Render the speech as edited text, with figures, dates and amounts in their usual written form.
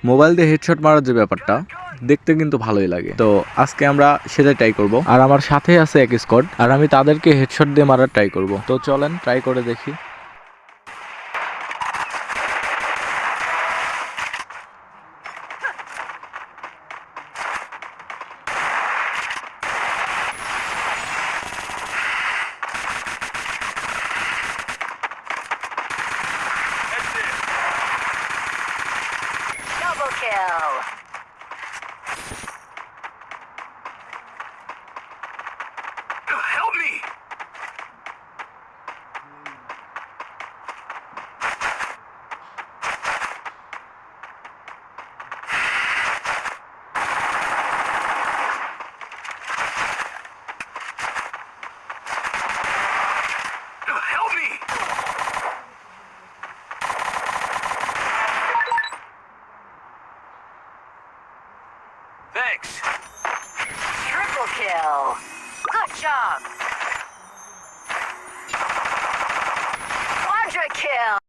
Mobile দিয়ে headshot মারার যে ব্যাপারটা দেখতে কিন্তু ভালোই লাগে। তো আজকে আমরা সেটাই ট্রাই করব। আর আমার সাথে আছে এক স্কোয়াড, আর আমি তাদেরকে হেডশট দিয়ে মারার ট্রাই করব। তো চলেন ট্রাই করে দেখি। Double kill. Help me! Help me! Thanks. Triple kill. Good job. Quadra kill.